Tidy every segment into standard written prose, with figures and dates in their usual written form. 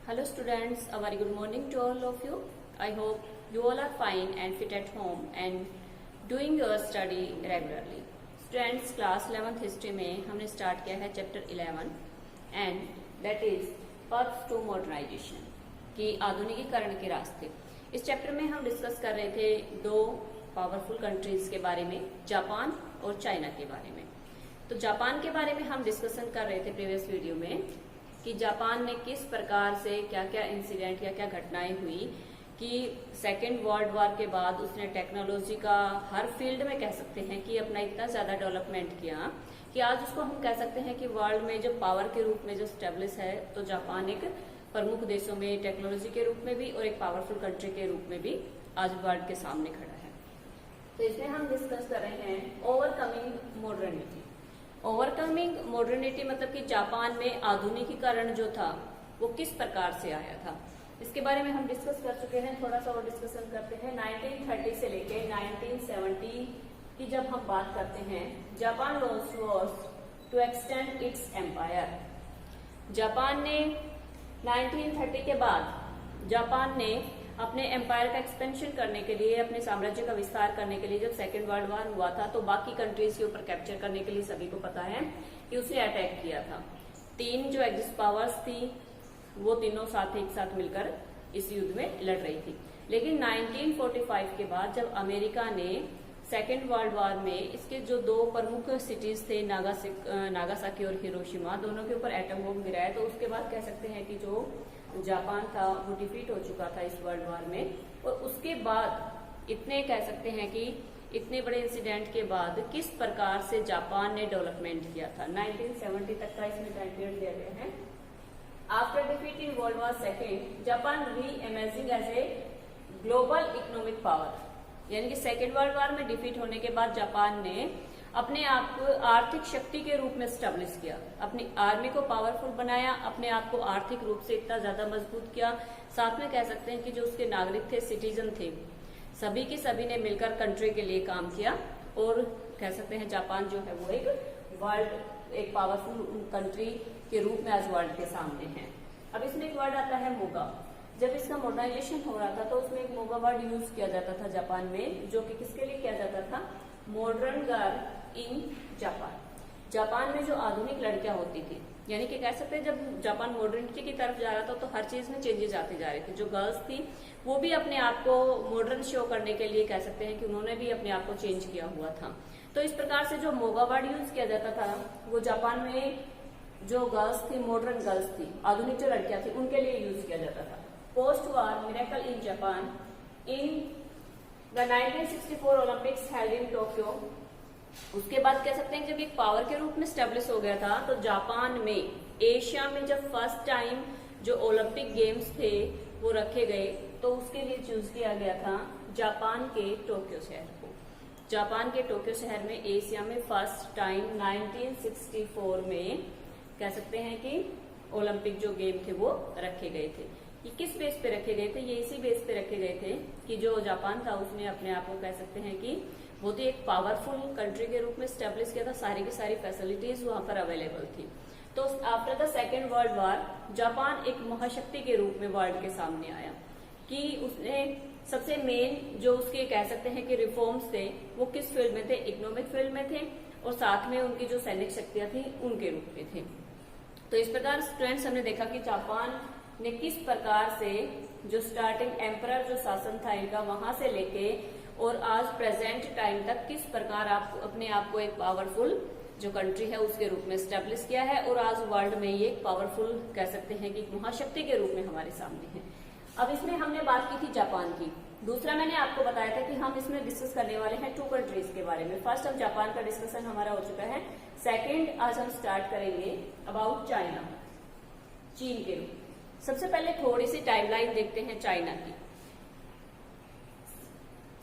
Hello students, a very good morning to all of you. I hope you all are fine and fit at home and doing your study regularly. Students, class 11th history में हमने start किया है chapter 11 and that is paths to modernization की आधुनिकीकरण के रास्ते। इस chapter में हम डिस्कस कर रहे थे दो पावरफुल कंट्रीज के बारे में, जापान और चाइना के बारे में। तो जापान के बारे में हम डिस्कशन कर रहे थे प्रीवियस वीडियो में कि जापान ने किस प्रकार से क्या क्या इंसिडेंट क्या क्या घटनाएं हुई कि सेकेंड वर्ल्ड वॉर के बाद उसने टेक्नोलॉजी का हर फील्ड में कह सकते हैं कि अपना इतना ज्यादा डेवलपमेंट किया कि आज उसको हम कह सकते हैं कि वर्ल्ड में जो पावर के रूप में जो स्टेब्लिश है, तो जापान एक प्रमुख देशों में टेक्नोलॉजी के रूप में भी और एक पावरफुल कंट्री के रूप में भी आज वर्ल्ड के सामने खड़ा है। तो इसमें हम डिस्कस कर रहे हैं ओवरकमिंग मॉडर्निटी। ओवरकमिंग मॉडर्निटी मतलब कि जापान में आधुनिकीकरण जो था वो किस प्रकार से आया था, इसके बारे में हम डिस्कस कर चुके हैं। थोड़ा सा और डिस्कशन करते हैं। 1930 से लेके 1970 की जब हम बात करते हैं, Japan was to extend its empire. Japan ने 1930 के बाद जापान ने अपने एम्पायर का एक्सपेंशन करने के लिए, अपने साम्राज्य का विस्तार करने के लिए जब सेकेंड वर्ल्ड वॉर हुआ था तो बाकी कंट्रीज के ऊपर कैप्चर करने के लिए सभी को पता है कि उसने अटैक किया था। तीन जो एग्जिस्ट पावर्स थी वो तीनों एक साथ मिलकर इस युद्ध में लड़ रही थी। लेकिन 1945 के बाद जब अमेरिका ने सेकेंड वर्ल्ड वॉर में इसके जो दो प्रमुख सिटीज थे नागासाकी और हिरोशिमा, दोनों के ऊपर एटम बम गिराया, तो उसके बाद कह सकते हैं कि जो जापान था वो डिफीट हो चुका था इस वर्ल्ड वॉर में। और उसके बाद इतने कह सकते हैं कि इतने बड़े इंसिडेंट के बाद किस प्रकार से जापान ने डेवलपमेंट किया था, 1970 तक का इसमें टाइम पीरियड दिया गया है। After defeat in world war second, Japan re imaging as a global economic power, यानी कि सेकेंड वर्ल्ड वॉर में डिफीट होने के बाद जापान ने अपने आप को आर्थिक शक्ति के रूप में स्टेब्लिश किया, अपनी आर्मी को पावरफुल बनाया, अपने आप को आर्थिक रूप से इतना ज्यादा मजबूत किया। साथ में कह सकते हैं कि जो उसके नागरिक थे, सिटीजन थे, सभी के सभी ने मिलकर कंट्री के लिए काम किया और कह सकते हैं जापान जो है वो एक पावरफुल कंट्री के रूप में आज वर्ल्ड के सामने है। अब इसमें एक वर्ड आता है मोगा। जब इसका मॉडर्नाइजेशन हो रहा था तो उसमें एक मोगा वर्ड यूज किया जाता था जापान में, जो कि किसके लिए किया जाता था, modern girl in Japan. Japan में जो आधुनिक लड़कियां होती थी, यानी कि कह सकते हैं जब जापान मॉडर्निटी की तरफ जा रहा था तो हर चीज में चेंजेस आते जा रहे थे। जो गर्ल्स थी वो भी अपने आप को मॉडर्न शो करने के लिए कह सकते हैं कि उन्होंने भी अपने आप को चेंज किया हुआ था। तो इस प्रकार से जो मोगा वर्ड यूज किया जाता था वो जापान में जो गर्ल्स थी, मॉडर्न गर्ल्स थी, आधुनिक जो लड़कियां थी, उनके लिए यूज किया जाता था। Post war miracle in Japan in the 1964 Olympics held in Tokyo. उसके बाद कह सकते हैं जब एक पावर के रूप में स्टेब्लिश हो गया था तो जापान में एशिया में जब फर्स्ट टाइम जो ओलंपिक गेम्स थे वो रखे गए तो उसके लिए चूज किया गया था जापान के टोक्यो शहर को। जापान के टोक्यो शहर में एशिया में फर्स्ट टाइम 1964 में कह सकते हैं कि ओलंपिक जो गेम थे वो रखे गए थे। ये किस बेस पे रखे गए थे, ये इसी बेस पे रखे गए थे कि जो जापान था उसने अपने आप को कह सकते हैं कि बहुत ही एक पावरफुल कंट्री के रूप में स्टेब्लिश किया था। सारी की सारी फैसिलिटीज वहां पर अवेलेबल थी। तो after the second world war Japan एक महाशक्ति के रूप में वर्ल्ड के सामने आया कि उसने सबसे मेन जो उसके कह सकते हैं कि रिफॉर्म्स थे वो किस फील्ड में थे, इकोनॉमिक फील्ड में थे और साथ में उनकी जो सैनिक शक्तियां थी उनके रूप में थे। तो इस प्रकार स्टूडेंट्स हमने देखा कि जापान ने किस प्रकार से जो स्टार्टिंग एम्परर जो शासन था इनका, वहां से लेके और आज प्रेजेंट टाइम तक किस प्रकार आप अपने आप को एक पावरफुल जो कंट्री है उसके रूप में स्टेब्लिश किया है और आज वर्ल्ड में ये एक पावरफुल कह सकते हैं कि महाशक्ति के रूप में हमारे सामने है। अब इसमें हमने बात की थी जापान की। दूसरा मैंने आपको बताया था कि हम इसमें डिस्कस करने वाले हैं टू कंट्रीज के बारे में। फर्स्ट हम जापान का डिस्कशन हमारा हो चुका है। सेकेंड आज हम स्टार्ट करेंगे अबाउट चाइना, चीन के रूप। सबसे पहले थोड़ी सी टाइमलाइन देखते हैं चाइना की।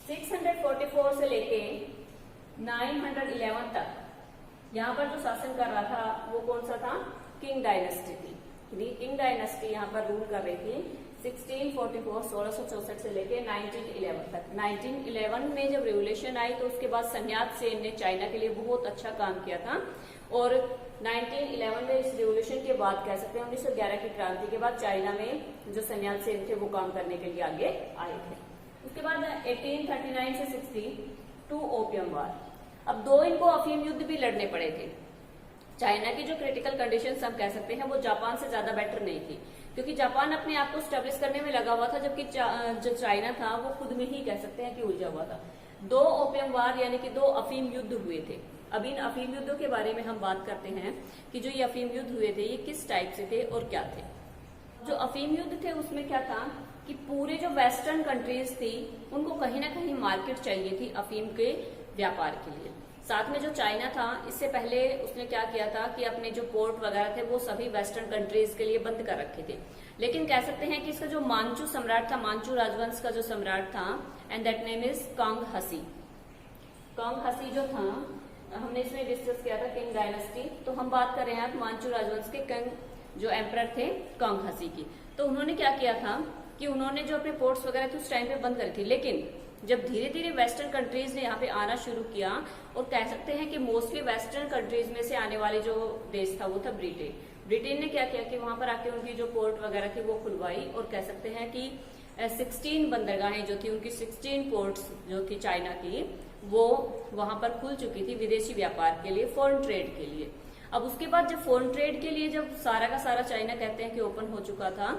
644 से लेके 911 तक यहाँ पर जो शासन कर रहा था वो कौन सा था, किंग डायनेस्टी थी। किंग डायनेस्टी यहाँ पर रूल कर रही थी 1664 से लेके 1911 तक। 1911 में जब रिवोल्यूशन आई तो उसके बाद सन्यात सेन ने चाइना के लिए बहुत अच्छा काम किया था और 1911 में इस रिवोल्यूशन के बाद कह सकते हैं 1911 की क्रांति के बाद चाइना में जो सन्यासी सेन थे वो काम करने के लिए आगे आए थे। उसके बाद 1839 से 62 ओपियम वार। अब दो इनको अफीम युद्ध भी लड़ने पड़े थे। चाइना की जो क्रिटिकल कंडीशंस हम कह सकते हैं वो जापान से ज्यादा बेटर नहीं थी, क्योंकि जापान अपने आप को स्टेब्लिश करने में लगा हुआ था, जबकि जो चाइना था वो खुद में ही कह सकते हैं कि उलझा हुआ था। दो ओपियम वार यानी कि दो अफीम युद्ध हुए थे। अब इन अफीम युद्धों के बारे में हम बात करते हैं कि जो ये अफीम युद्ध हुए थे ये किस टाइप से थे और क्या थे। जो अफीम युद्ध थे उसमें क्या था कि पूरे जो वेस्टर्न कंट्रीज थी उनको कहीं ना कहीं मार्केट चाहिए थी अफीम के व्यापार के लिए। साथ में जो चाइना था इससे पहले उसने क्या किया था कि अपने जो पोर्ट वगैरह थे वो सभी वेस्टर्न कंट्रीज के लिए बंद कर रखे थे। लेकिन कह सकते हैं कि इसका जो मांचू सम्राट था, मांचू राजवंश का जो सम्राट था, and that name is Kang Hsi. Kang Hsi जो था, हमने इसमें डिस्कस किया था किंग डायनेस्टी, तो हम बात कर रहे हैं मांचू राजवंश के किंग जो एम्परर थे कांग हसी की। तो उन्होंने क्या किया था कि उन्होंने जो अपने पोर्ट्स वगैरह थे उस टाइम पे बंद करी थी, लेकिन जब धीरे धीरे वेस्टर्न कंट्रीज ने यहाँ पे आना शुरू किया, और कह सकते हैं कि मोस्टली वेस्टर्न कंट्रीज में से आने वाले जो देश था वो था ब्रिटेन। ब्रिटेन ने क्या किया कि वहां पर आके उनकी जो पोर्ट वगैरह थी वो खुलवाई, और कह सकते हैं कि 16 बंदरगाहें जो थी, उनकी 16 पोर्ट्स जो थी चाइना की, वो वहां पर खुल चुकी थी विदेशी व्यापार के लिए, फॉरेन ट्रेड के लिए। अब उसके बाद जब फॉरेन ट्रेड के लिए जब सारा का सारा चाइना कहते हैं कि ओपन हो चुका था,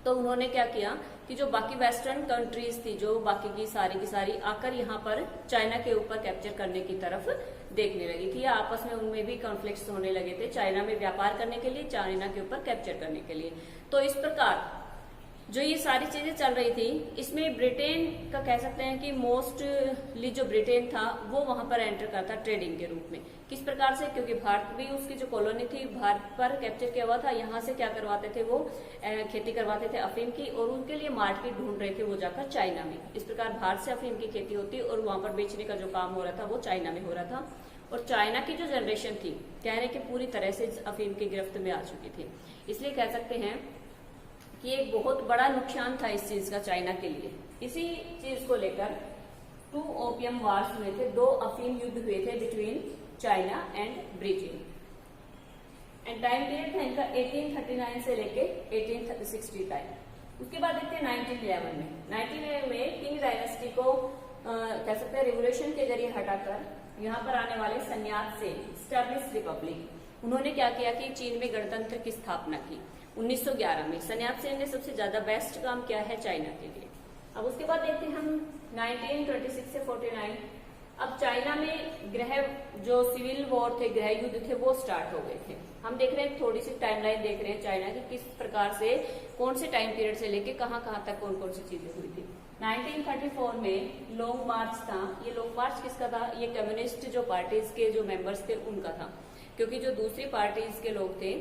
तो उन्होंने क्या किया कि जो बाकी वेस्टर्न कंट्रीज थी, जो बाकी की सारी आकर यहाँ पर चाइना के ऊपर कैप्चर करने की तरफ देखने लगी थी, या आपस में उनमें भी कॉन्फ्लिक्ट्स होने लगे थे चाइना में व्यापार करने के लिए, चाइना के ऊपर कैप्चर करने के लिए। तो इस प्रकार जो ये सारी चीजें चल रही थी, इसमें ब्रिटेन का कह सकते हैं कि मोस्टली जो ब्रिटेन था वो वहां पर एंटर करता ट्रेडिंग के रूप में। किस प्रकार से, क्योंकि भारत भी उसकी जो कॉलोनी थी, भारत पर कैप्चर किया हुआ था, यहाँ से क्या करवाते थे वो खेती करवाते थे अफीम की, और उनके लिए मार्केट ढूंढ रहे थे वो जाकर चाइना में। इस प्रकार भारत से अफीम की खेती होती और वहां पर बेचने का जो काम हो रहा था वो चाइना में हो रहा था। और चाइना की जो जनरेशन थी कह रहे कि पूरी तरह से अफीम की गिरफ्त में आ चुकी थी। इसलिए कह सकते हैं कि एक बहुत बड़ा नुकसान था इस चीज का चाइना के लिए। इसी चीज को लेकर 2 ओपियम वार्स हुए थे, 2 अफीम युद्ध हुए थे between China and Britain. And time period था इनका 1839 से लेके 1860 टाइम। उसके बाद देखते हैं 1911 में। 1911 में किंग डायनेस्टी को कह सकते हैं रिवोल्यूशन के जरिए हटाकर यहाँ पर आने वाले सन्यासी सेन, स्टैब्लिश रिपब्लिक, उन्होंने क्या किया कि चीन में गणतंत्र की स्थापना की 1911 में। सन्यासी सेन ने सबसे ज्यादा बेस्ट काम किया है चाइना के लिए। अब उसके बाद देखते हैं हम 1926 से 49। अब चाइना में गृह जो सिविल वॉर थे, गृह युद्ध थे, वो स्टार्ट हो गए थे। हम देख रहे हैं थोड़ी सी टाइमलाइन देख रहे हैं चाइना की, किस प्रकार से कौन से टाइम पीरियड से लेके कहां तक कौन कौन सी चीजें हुई थी। 1934 में लॉन्ग मार्च था। ये लॉन्ग मार्च किसका था? ये कम्युनिस्ट जो पार्टीज के जो मेंबर्स थे उनका था, क्योंकि जो दूसरी पार्टीज के लोग थे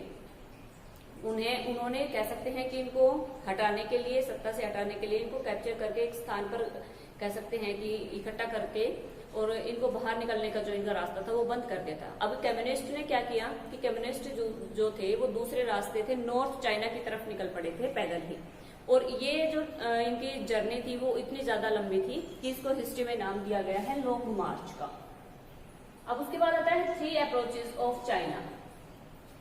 उन्होंने कह सकते हैं कि इनको हटाने के लिए, सत्ता से हटाने के लिए इनको कैप्चर करके एक स्थान पर कह सकते हैं कि इकट्ठा करके और इनको बाहर निकलने का जो इनका रास्ता था वो बंद कर दिया था। अब कम्युनिस्ट ने क्या किया कि कम्युनिस्ट जो थे वो दूसरे रास्ते थे, नॉर्थ चाइना की तरफ निकल पड़े थे पैदल ही। और ये जो इनकी जर्नी थी वो इतनी ज्यादा लंबी थी कि इसको हिस्ट्री में नाम दिया गया है लॉन्ग मार्च का। अब उसके बाद आता है 3 अप्रोचेस ऑफ चाइना।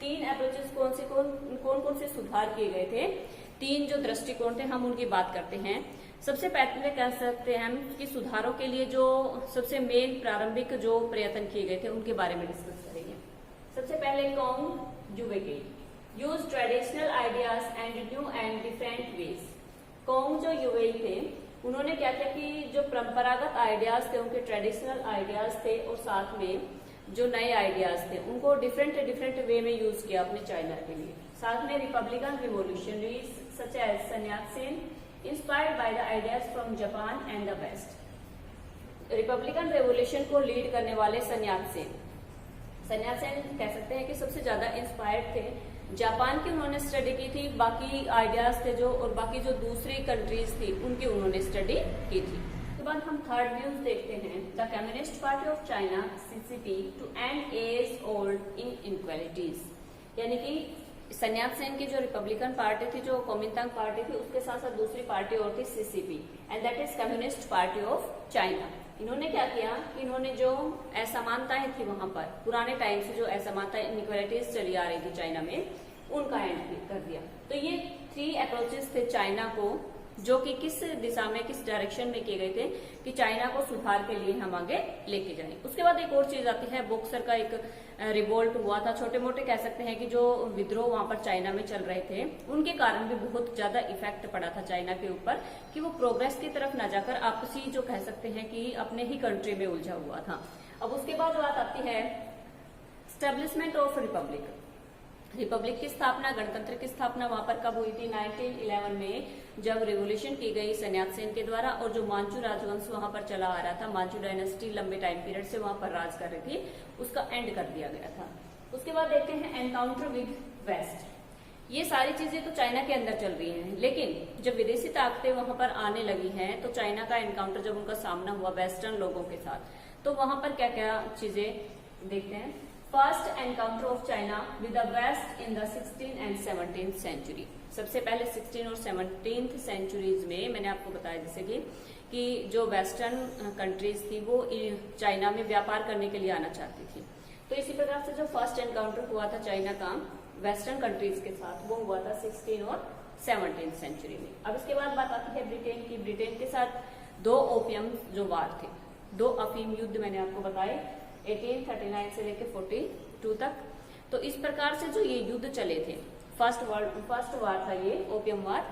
3 अप्रोचेस कौन कौन से सुधार किए गए थे, 3 जो दृष्टिकोण थे हम उनकी बात करते हैं। सबसे पहले कह सकते हैं हम कि सुधारों के लिए जो सबसे मेन प्रारंभिक जो प्रयत्न किए गए थे उनके बारे में डिस्कस करेंगे। सबसे पहले Kang Youwei use traditional ideas and new and different ways. Kang जो युवेई थे उन्होंने क्या किया कि जो परंपरागत आइडियाज थे, उनके ट्रेडिशनल आइडियाज थे, और साथ में जो नए आइडियाज थे उनको डिफरेंट वे में यूज किया अपने चाइना के लिए। साथ में Republican revolutionaries such as Sun Yat sen inspired by the ideas from Japan and the west. Republican revolution को लीड करने वाले सन्यासी सेन कह सकते हैं कि सबसे ज्यादा इंस्पायर्ड थे जापान की, उन्होंने स्टडी की थी, बाकी आइडियाज थे जो, और बाकी जो दूसरी कंट्रीज थी उनकी उन्होंने स्टडी की थी। उसके बाद हम थर्ड न्यूज देखते हैं, the communist party of China CCP to end age old inequalities. यानी कि सन्यासी सेन की जो रिपब्लिकन पार्टी थी, जो कोमिंतांग पार्टी थी, उसके साथ साथ दूसरी पार्टी और थी CCP, and that is communist party of China. इन्होंने क्या किया कि इन्होंने जो असमानताएं थी वहां पर, पुराने टाइम से जो असमानताएं इनइक्वालिटीज चली आ रही थी चाइना में, उनका एंड कर दिया। तो ये 3 अप्रोचेस थे चाइना को, जो कि किस दिशा में, किस डायरेक्शन में किए गए थे कि चाइना को सुधार के लिए हम आगे लेके जाएं। उसके बाद एक और चीज आती है, बॉक्सर का एक रिवोल्ट हुआ था, छोटे मोटे कह सकते हैं कि जो विद्रोह वहां पर चाइना में चल रहे थे, उनके कारण भी बहुत ज्यादा इफेक्ट पड़ा था चाइना के ऊपर कि वो प्रोग्रेस की तरफ न जाकर आपसी जो कह सकते हैं कि अपने ही कंट्री में उलझा हुआ था। अब उसके बाद बात आती है स्टेब्लिशमेंट ऑफ रिपब्लिक। रिपब्लिक की स्थापना, गणतंत्र की स्थापना वहां पर कब हुई थी? 1911 में, जब रिवोल्यूशन की गई सन्यात सेन के द्वारा, और जो मांचू राजवंश वहां पर चला आ रहा था, मांचू डायनेस्टी लंबे टाइम पीरियड से वहां पर राज कर रही थी, उसका एंड कर दिया गया था। उसके बाद देखते हैं एनकाउंटर विद वेस्ट। ये सारी चीजें तो चाइना के अंदर चल रही हैं, लेकिन जब विदेशी ताकतें वहां पर आने लगी हैं, तो चाइना का एनकाउंटर जब उनका सामना हुआ वेस्टर्न लोगों के साथ, तो वहां पर क्या क्या चीजें देखते हैं। First encounter of China with the west in the 16th and 17th century. सबसे पहले 16th और 17th सेंचुरीज में मैंने आपको बताया जैसे कि जो वेस्टर्न कंट्रीज थी वो चाइना में व्यापार करने के लिए आना चाहती थी। तो इसी प्रकार से जो फर्स्ट एनकाउंटर हुआ था चाइना का वेस्टर्न कंट्रीज के साथ, वो हुआ था 16th और 17th सेंचुरी में। अब इसके बाद बात आती है ब्रिटेन की। ब्रिटेन के साथ 2 ओपियम जो वार थे, 2 अफीम युद्ध मैंने आपको बताए 1839 से लेकर 42 तक। तो इस प्रकार से जो ये युद्ध चले थे, फर्स्ट वार था ये ओपियम वार।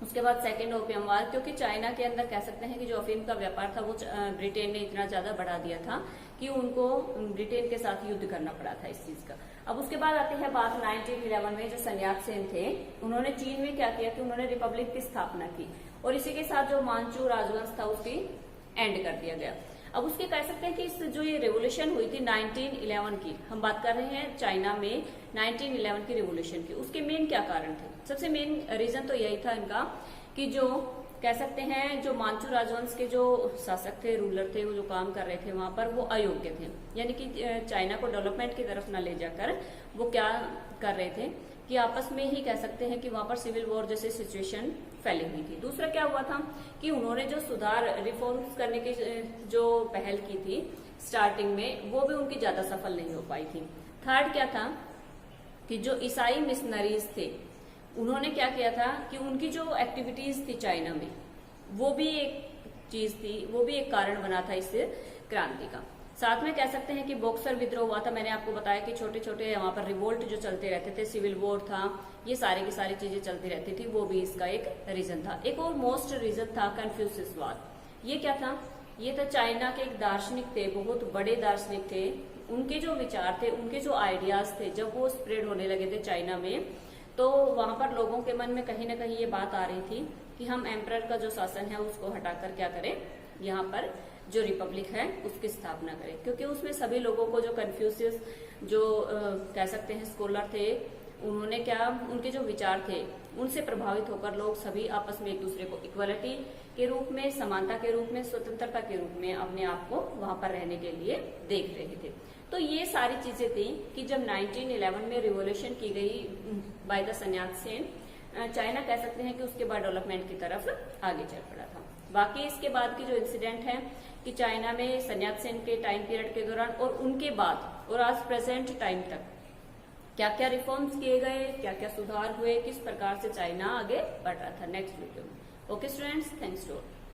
उसके बाद सेकेंड ओपियम वार, क्योंकि चाइना के अंदर कह सकते हैं कि जो अफीम का व्यापार था वो ब्रिटेन ने इतना ज्यादा बढ़ा दिया था कि उनको ब्रिटेन के साथ युद्ध करना पड़ा था इस चीज का। अब उसके बाद आती है बात 1911 में, जो सन्यात सेन थे, उन्होंने चीन में क्या किया कि उन्होंने रिपब्लिक की स्थापना की, और इसी के साथ जो मांचू राजवंश था उसकी एंड कर दिया गया। अब उसके कह सकते हैं कि इस जो ये रेवोल्यूशन हुई थी 1911 की, हम बात कर रहे हैं चाइना में 1911 की रेवोल्यूशन की, उसके मेन क्या कारण थे? सबसे मेन रीजन तो यही था इनका कि जो कह सकते हैं जो मांचू राजवंश के जो शासक थे, रूलर थे, वो जो काम कर रहे थे वहां पर, वो अयोग्य थे। यानी कि चाइना को डेवलपमेंट की तरफ न ले जाकर वो क्या कर रहे थे कि आपस में ही कह सकते हैं कि वहां पर सिविल वॉर जैसी सिचुएशन फैली हुई थी। दूसरा क्या हुआ था कि उन्होंने जो सुधार रिफॉर्म्स करने की जो पहल की थी स्टार्टिंग में, वो भी उनकी ज्यादा सफल नहीं हो पाई थी। थर्ड क्या था कि जो ईसाई मिशनरीज थे, उन्होंने क्या किया था कि उनकी जो एक्टिविटीज थी चाइना में, वो भी एक चीज थी, वो भी एक कारण बना था इस क्रांति का। साथ में कह सकते हैं कि बॉक्सर विद्रोह हुआ था। मैंने आपको बताया कि छोटे छोटे वहां पर रिवोल्ट जो चलते रहते थे, सिविल वॉर था, ये सारी की सारी चीजें चलती रहती थी, वो भी इसका एक रीजन था। एक और मोस्ट रीजन था कन्फ्यूशियसवाद। ये क्या था? ये था चाइना के एक दार्शनिक थे, बहुत बड़े दार्शनिक थे। उनके जो विचार थे, उनके जो आइडियाज थे, जब वो स्प्रेड होने लगे थे चाइना में, तो वहां पर लोगों के मन में कहीं ना कहीं ये बात आ रही थी कि हम एम्परर का जो शासन है उसको हटाकर क्या करें, यहाँ पर जो रिपब्लिक है उसकी स्थापना करें। क्योंकि उसमें सभी लोगों को, जो कन्फ्यूशियस जो कह सकते हैं स्कॉलर थे, उन्होंने क्या, उनके जो विचार थे उनसे प्रभावित होकर लोग सभी आपस में एक दूसरे को इक्वालिटी के रूप में, समानता के रूप में, स्वतंत्रता के रूप में अपने आप को वहां पर रहने के लिए देख रहे थे। तो ये सारी चीजें थी कि जब 1911 में रिवॉल्यूशन की गई बाय द सन्यात सेन, चाइना कह सकते हैं कि उसके बाद डेवलपमेंट की तरफ आगे चल पड़ा था। बाकी इसके बाद की जो इंसिडेंट है कि चाइना में सन्यात सेन के टाइम पीरियड के दौरान और उनके बाद और आज प्रेजेंट टाइम तक क्या क्या रिफॉर्म्स किए गए, क्या क्या सुधार हुए, किस प्रकार से चाइना आगे बढ़ रहा था, नेक्स्ट वीडियो में। Okay students, thanks to all.